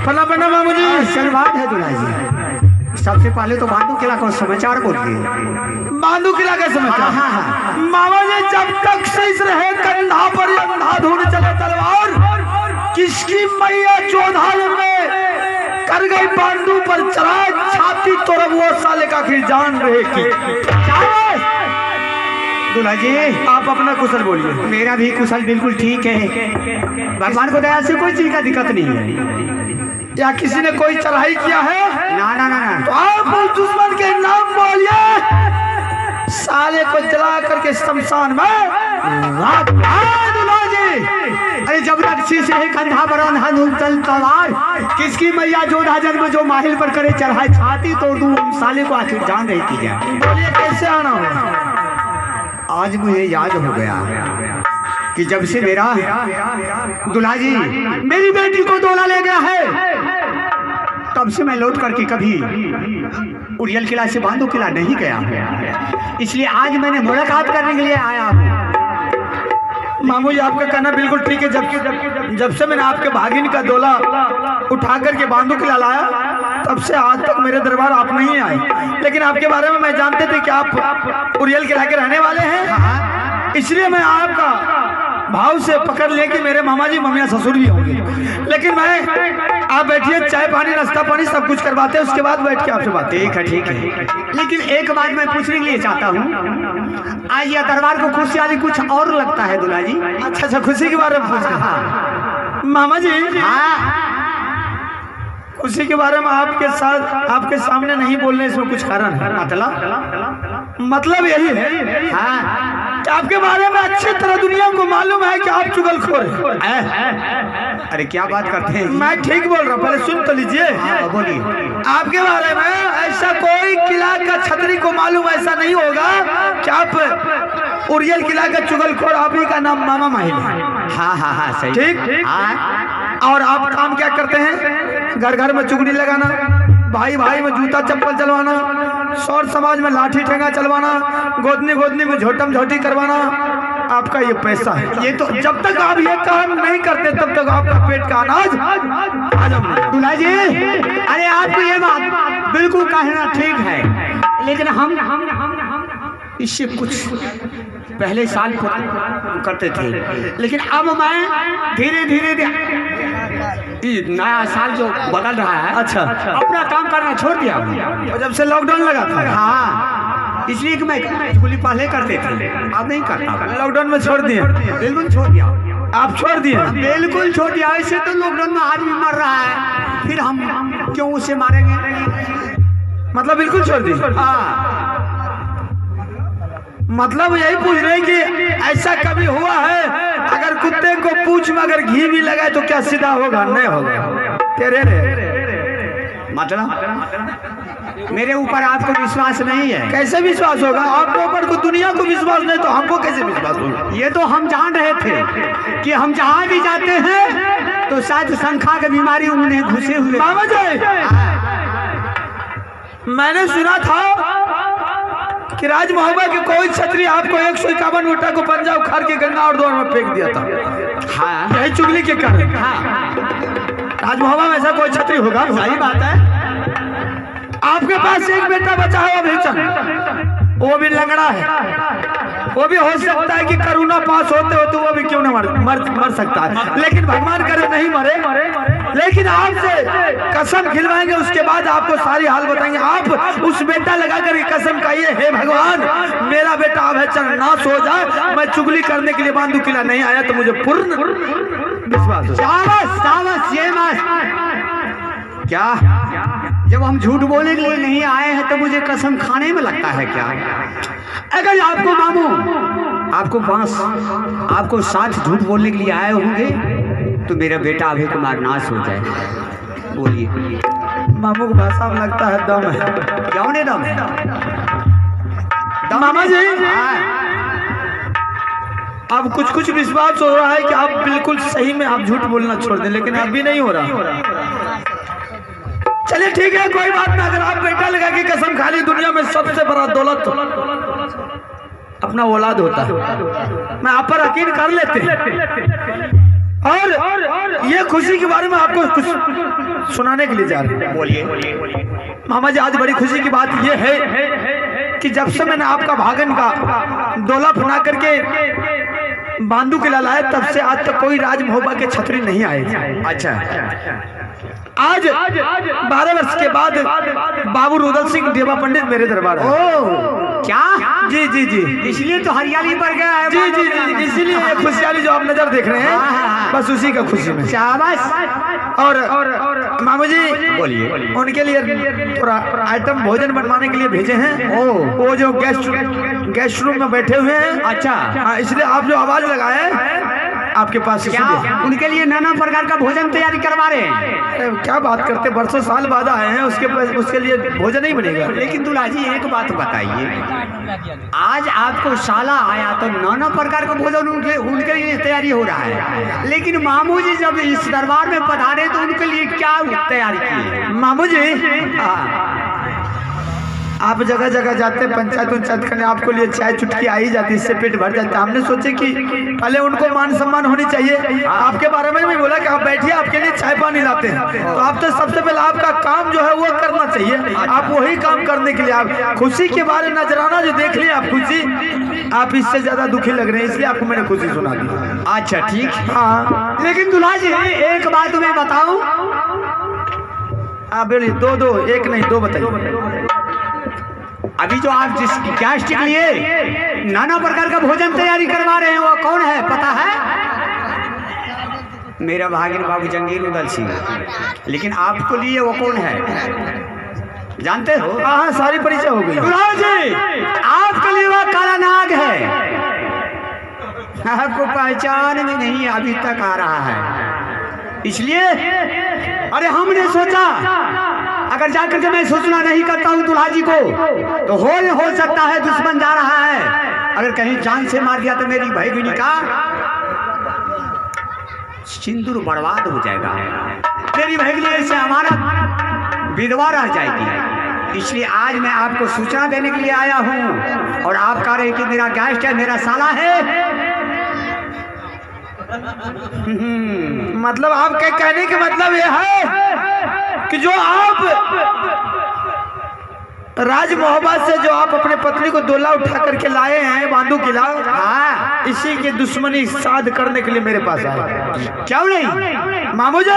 फला बना मामू जी। आशीर्वाद है दूल्हा जी। सबसे पहले तो बांधू किला का समाचार बोलिए। बांधू किला का समाचार। हाँ, हाँ। मामा जी जब तक शेष रहे कंधा पर अंधाधुन चले तलवार, किसकी मैया चौधार में कर गई बांधू पर चढ़ा छाती तोड़ वो साले का फिर जान रहे की। दूल्हा जी आप अपना कुशल बोलिए। मेरा भी कुशल बिल्कुल ठीक है, भगवान को दया से कोई चीज का दिक्कत नहीं है। या किसी ने कोई चढ़ाई किया है? ना ना ना ना। तो आप उस दुश्मन के नाम बोलिए, साले को जला करके शमशान में राख। दूल्हा जी अरे जब तक शीश है कंधा पर अंधाधुन चल तलवार, किसकी मैया जोधा जन्म जो माहिल पर करे चढ़ाई छाती तोड़ दूं साले को आखिर जान रही थी क्या। बोलिए कैसे आना हो? आज मुझे याद हो गया कि जब से मेरा दूल्हा जी मेरी बेटी को डोला ले गया है, तब से मैं लौट करके कभी उड़ियल किला से बांधू किला नहीं गया। इसलिए आज मैंने मुलाकात करने के लिए आया हूँ। मामू जी आपका कहना बिल्कुल ठीक है। जब से मैंने आपके भागिन का डोला उठा करके बांधू किला लाया, तब से आज तक मेरे दरबार आप नहीं आए। लेकिन आपके बारे में मैं जानते थे कि आप उड़ियल किला के रहने वाले हैं, इसलिए मैं आपका भाव से पकड़ ले कि मेरे मामा जी मम्मिया ससुर भी होंगे। लेकिन मैं आप बैठिए, चाय पानी नाश्ता पानी सब कुछ करवाते हैं, उसके बाद बैठ के आपसे बात। ठीक है ठीक है। लेकिन एक बात मैं पूछने के लिए चाहता हूँ, आज यह दरबार को खुशहाली कुछ और लगता है दूल्हा जी। अच्छा खुशी के बारे में पूछ रहे हैं मामा जी? खुशी के बारे में आपके साथ आपके सामने नहीं बोलने इसमें कुछ कारण है? मतलब यही है कि आपके बारे में अच्छी तरह दुनिया को मालूम है कि आप चुगलखोर हैं। अरे क्या बात करते हैं? मैं ठीक बोल रहा हूँ, पहले सुन तो लीजिए। बोलिए। आपके बारे में ऐसा कोई किला का छतरी को मालूम ऐसा नहीं होगा कि आप उड़ियल किला का चुगलखोर, आप ही का नाम मामा माहिल है। हाँ हाँ हाँ सही। ठीक। और आप काम क्या करते हैं? घर घर में चुगली लगाना, भाई भाई में जूता चप्पल चलवाना, सौर समाज में लाठी ठेंगा चलवाना, गोदनी गोदनी में झोटम झोटी करवाना, आपका ये पैसा है। ये तो जब तक आप ये काम नहीं करते तब तक आपका पेट का अनाज हजम। दूल्हा जी अरे आपको ये बात बिल्कुल कहना ठीक है, लेकिन हम इससे कुछ पहले साल करते थे, लेकिन अब मैं धीरे धीरे नया साल जो बदल रहा है, अच्छा अपना काम करना छोड़ दिया। और जब से लॉकडाउन लगा था? हाँ, इसलिए कि मैं चुगली पहले करते थे, अब नहीं करता। लॉकडाउन में छोड़ दिए? बिल्कुल छोड़ दिया। आप छोड़ दिए? बिल्कुल छोड़ दिया। ऐसे तो लॉकडाउन में आदमी मर रहा है, फिर हम क्यों उसे मारेंगे? मतलब बिल्कुल छोड़ दिए? हाँ। मतलब यही पूछ रहे हैं कि ऐसा कभी हुआ है अगर कुत्ते को पूंछ में अगर घी भी लगाए तो क्या सीधा होगा? नहीं होगा। तेरे मतलब मेरे ऊपर आपको विश्वास नहीं है? कैसे विश्वास होगा? आपके ऊपर को दुनिया को विश्वास नहीं तो हमको कैसे विश्वास होगा? ये तो हम जान रहे थे कि हम जहाँ भी जाते हैं तो शायद शंखा की बीमारी उन्हें घुसे हुए। मामा जी मैंने सुना था कि राज मोहब्बत के कोई छतरी आपको 151 ऊँटा को पंजा उखाड़ के गंगा और द्वार में फेंक दिया था। हाँ यही चुगली के कारण। हाँ राज मोहब्बत में ऐसा कोई छतरी होगा? सही बात है। आपके पास एक बेटा बचा है अभिचन, वो भी लंगड़ा है, वो भी हो सकता है कि करोना पास होते हो तो वो भी क्यों न मर सकता है, लेकिन भगवान करे नहीं मरे। लेकिन आपसे कसम खिलवाएंगे, उसके बाद आपको सारी हाल बताएंगे। आप उस बेटा लगा कर कसम खाइए, हे भगवान मेरा बेटा अभयचंद नाश हो जाए, मैं चुगली करने के लिए बांधू किला नहीं आया तो मुझे पूर्ण विश्वास हो। क्या जब हम झूठ बोलने के लिए नहीं आए हैं तो मुझे कसम खाने में लगता है क्या? अगर आपको मामू आपको साथ झूठ बोलने के लिए आए होंगे तो मेरा बेटा अभय कुमार नाश हो जाए। बोलिए। मामू को भाषा में लगता है दम है। क्यों नहीं दम है? मामा जी अब कुछ विश्वास हो रहा है कि आप बिल्कुल सही में आप झूठ बोलना छोड़ दें, लेकिन अभी नहीं हो रहा। चलिए ठीक है, कोई बात ना। अगर आप बेटा लगा के कसम खा ली, दुनिया में सबसे बड़ा दौलत अपना औलाद होता है। मैं आप पर यकीन कर लेते, और ये खुशी के बारे में आपको कुछ सुनाने के लिए जा रहे हैं। बोलिए। मामा जी, आज बड़ी खुशी की बात ये है कि जब से मैंने आपका भागन का डोला फना करके बांधू के लाया, तब से आज तक कोई राज महोबा के छतरी नहीं आए। अच्छा, आज 12 वर्ष के बाद बाबू रुदल सिंह देवा पंडित मेरे दरबार आए। क्या? जी जी जी, इसलिए तो हरियाली पर गया है। जी जी जी, इसीलिए ये खुशहाली जो आप नजर देख रहे हैं, बस उसी का खुशी में। शाबाश। और मामू जी, बोलिए। उनके लिए थोड़ा आइटम भोजन बनवाने के लिए भेजे हैं। वो जो गेस्ट रूम में बैठे हुए हैं। अच्छा, हाँ, इसलिए आप जो आवाज लगाए आपके पास क्या उनके लिए नाना प्रकार का भोजन तैयारी करवा रहे हैं? क्या बात करते, बरसों साल बाद आए हैं, उसके लिए भोजन नहीं बनेगा। लेकिन दूल्हा जी एक बात बताइए, आज आपको साला आया तो नाना प्रकार का भोजन उनके लिए तैयारी हो रहा है, लेकिन मामू जी जब इस दरबार में पधारे तो उनके लिए क्या तैयारी की? मामू जी, आप जगह जगह जाते, पंचायत करने, आपको लिए चाय चुटकी आ ही जाती, इससे पेट भर जाता। हमने सोचे कि पहले उनको मान सम्मान होनी चाहिए। आपके बारे में भी बोला कि आप बैठिए, आपके लिए चाय पानी लाते हैं। तो आप तो सबसे पहले आपका काम जो है वो करना चाहिए। आप वही काम करने के लिए, आप खुशी के बारे नजराना जो देख लिया, आप खुशी, आप इससे ज्यादा दुखी लग रहे हैं, इसलिए आपको मैंने खुशी सुना दी। अच्छा ठीक। हाँ, लेकिन दूल्हा जी एक बात मैं बताऊं। आप बोलिए। दो, एक नहीं, दो बताइए। अभी जो आप जिस गेस्ट के लिए नाना प्रकार का भोजन तैयारी करवा रहे हैं वो कौन है पता है? मेरा भागिन बाबू जंगीर उदल सिंह। लेकिन आपको लिए वो कौन है जानते हो? हाँ, सारी परिचय हो गई। दूल्हा जी, आपके लिए वो काला नाग है, आपको पहचान में नहीं अभी तक आ रहा है। इसलिए अरे हमने सोचा अगर जाकर के मैं सूचना नहीं करता हूँ दूल्हा जी को तो हो सकता है दुश्मन जा रहा है, अगर कहीं जान से मार दिया तो मेरी भाईगिनी का सिंदूर बर्बाद हो जाएगा, मेरी भाईगिनी से हमारा विधवा रह जाएगी। इसलिए आज मैं आपको सूचना देने के लिए आया हूँ और आप कह रहे हैं कि मेरा गेस्ट है, मेरा साला है। मतलब आपके कहने का मतलब यह है कि जो आप राज मोहब्बत से जो आप अपने पत्नी को डोला उठा करके लाए हैं बांधू किला, हाँ, इसी की दुश्मनी साध करने के लिए मेरे पास आए। क्यों नहीं मामू जी,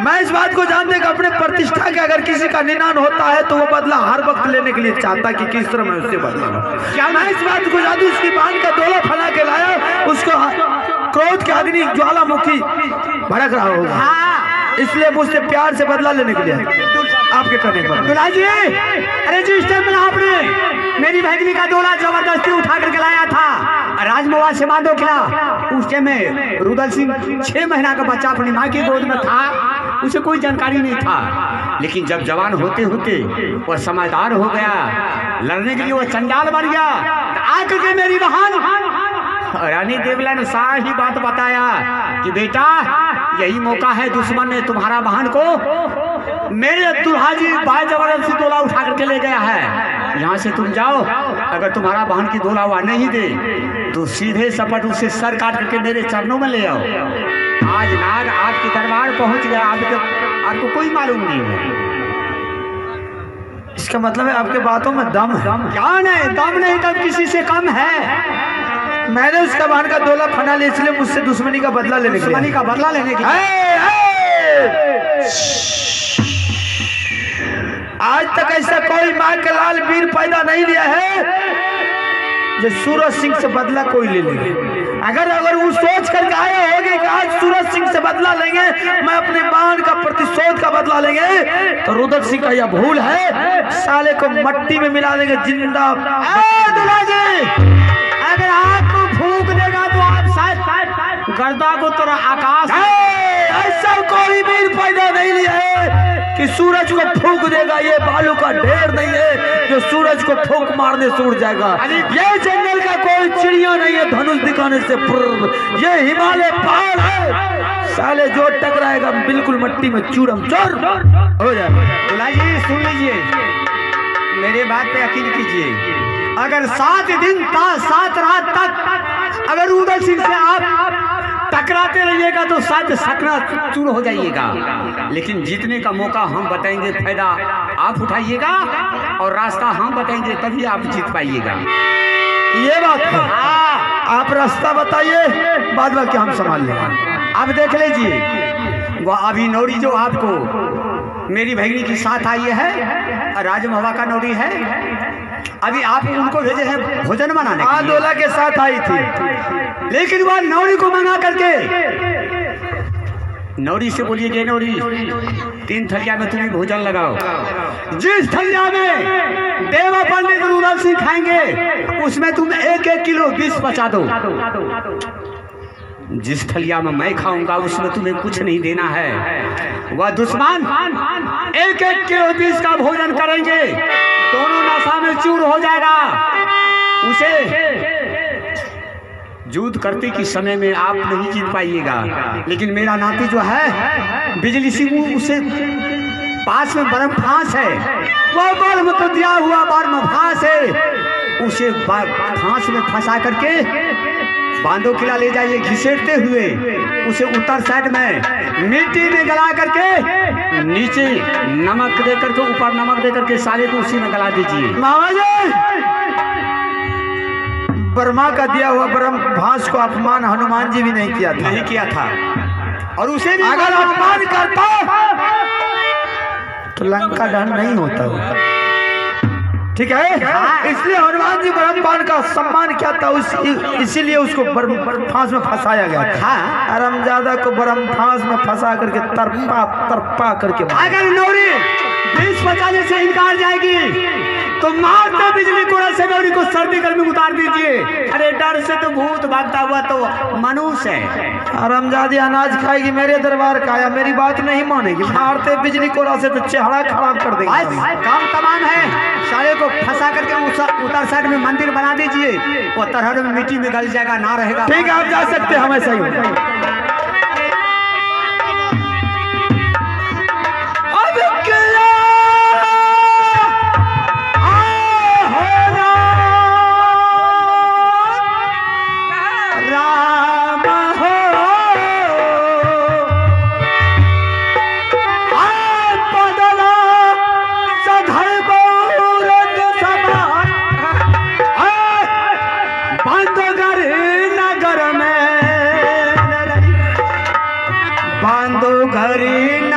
मैं इस बात को जानते कि अपने प्रतिष्ठा के अगर किसी का निदान होता है तो वो बदला हर वक्त लेने के लिए चाहता कि किस तरह मैं उससे बदला लूं। क्या मैं इस बात को जानती, उसकी बांध का डोला फना के लाया, उसको क्रोध के अग्नि ज्वालामुखी भड़क रहा होगा, हाँ। इसलिए मुझसे प्यार से बदला लेने के लिए आपके कहने पर। दूल्हा जी, अरे जिस टाइम में आपने मेरी भाईगिनी का डोला जबरदस्ती उठा करके लाया था राजमोहबा से बांधो किला, उस टाइम में रुदल सिंह 6 महीना का बच्चा अपनी माँ की गोद में था, उसे कोई जानकारी नहीं था। लेकिन जब जवान होते होते वह समझदार हो गया, लड़ने के लिए वह चंडाल बन गया। आकर के मेरी बहन रानी देवला ने सारी बात बताया कि बेटा यही मौका है, दुश्मन ने तुम्हारा बहन को मेरे दूल्हा जी बाय जबरदस्ती डोला उठा करके ले गया है, यहाँ से तुम जाओ, अगर तुम्हारा बहन की डोला वह नहीं दे तो सीधे सपट उसे सर काट करके मेरे चरणों में ले आओ। आज नाग आपके दरबार पहुंच गया, आपको कोई मालूम नहीं है। इसका मतलब है आपके बातों में दम है। क्या नहीं, दम नहीं दम किसी से कम है। मैंने उसका बहन का डोला फना लिया, इसलिए मुझसे दुश्मनी का बदला लेने के आज तक ऐसा कोई माँ का लाल वीर पैदा नहीं लिया है जो सूरज सिंह से बदला कोई ले लेंगे। अगर वो सोच करके आए होंगे कि आज सूरज सिंह से बदला लेंगे, मैं अपने बहन का प्रतिशोध का बदला लेंगे, तो रुदल सिंह का यह भूल है, साले को मट्टी में मिला देंगे जिंदा। अगर आपको फूंक देगा तो आप शायद गर्दा को तोरा आकाश। ऐसा कोई वीर पैदा नहीं लिया है कि सूरज को फूंक देगा, ये बालू का ढेर नहीं है जो सूरज को फूंक मारने से उड़ जाएगा। ये जंगल का कोई चिड़िया नहीं है धनुष दिखाने से, ये हिमालय पहाड़ है, साले जो टकराएगा बिल्कुल मट्टी में चूरम चोर हो जाएगा। दूल्हा जी सुन लीजिए, मेरे बात पे यकीन कीजिए, अगर 7 दिन था 7 रात तक अगर रुदल सिंह से आप टकराते रहिएगा तो शायद सकरा चूर हो जाइएगा, लेकिन जीतने का मौका हम बताएंगे, फायदा आप उठाइएगा और रास्ता हम बताएंगे, तभी आप जीत पाइएगा। ये बात है। आप रास्ता बताइए, बाद बाकी हम संभाल लेंगे। अब देख लीजिए, वह अभी नौरी जो आपको मेरी भगनी की साथ आई है, राजमहवा का नौरी है, अभी आप उनको भेजे हैं भोजन बनाने के लिए। दूल्हा के साथ आई थी, लेकिन वह नौरी को मंगा करके नौरी से बोलिए कि नौरी 3 थलिया में तुम्हें भोजन लगाओ, जिस थलिया में देवा पंडित रूरल सिंह खाएंगे उसमें तुम 1-1 किलो विष बचा दो, जिस थलिया में मैं खाऊंगा उसमें तुम्हें कुछ नहीं देना है। वह दुश्मन 1-1 किलो विष का भोजन करेंगे, दोनों नशा में चूर हो जाएगा। उसे युद्ध करते के समय में आप नहीं जीत पाइएगा, लेकिन मेरा नाती जो है बिजली सिंह, उसे पास में बर्म फांस है, वह बर्म को दिया हुआ बर्म फांस है, उसे फांस में फंसा करके बांधो किला ले जाइए, घिसेटते हुए उसे उत्तर साइड में मिट्टी में गला करके नीचे नमक दे करके, ऊपर नमक दे करके साले को उसी में गला दीजिए। मामा जी, ब्रह्मा का दिया हुआ ब्रह्म भास को अपमान हनुमान जी भी नहीं किया था, और उसे भी अगर अपमान करता तो लंका दहन नहीं होता। ठीक है, इसलिए हनुमान जी ब्रह्मपाल का सम्मान किया था, इसीलिए उसको फांस में फंसाया गया था। हरामजादा को ब्रह्म फांस में फंसा करके तरपा करके, अगर नौरी विष बचाने से इनकार जाएगी तो मारते बिजली कोड़ा से नौरी को सर्दी गर्मी उतार दीजिए। अरे डर से तो भूत भागता हुआ तो मनुष्य है। हरामजादी अनाज खाएगी, मेरे दरबार का आया, मेरी बात नहीं मानेगी, मारते बिजली कोड़ा से तो चेहरा खराब कर देगी। काम तमाम है, साले को फंसा करके उतर साइड में मंदिर बना दीजिए, वो तरहर में मिट्टी में गल जाएगा, ना रहेगा। ठीक है, आप जा सकते हैं, हमें सही हो। बांधो घरी न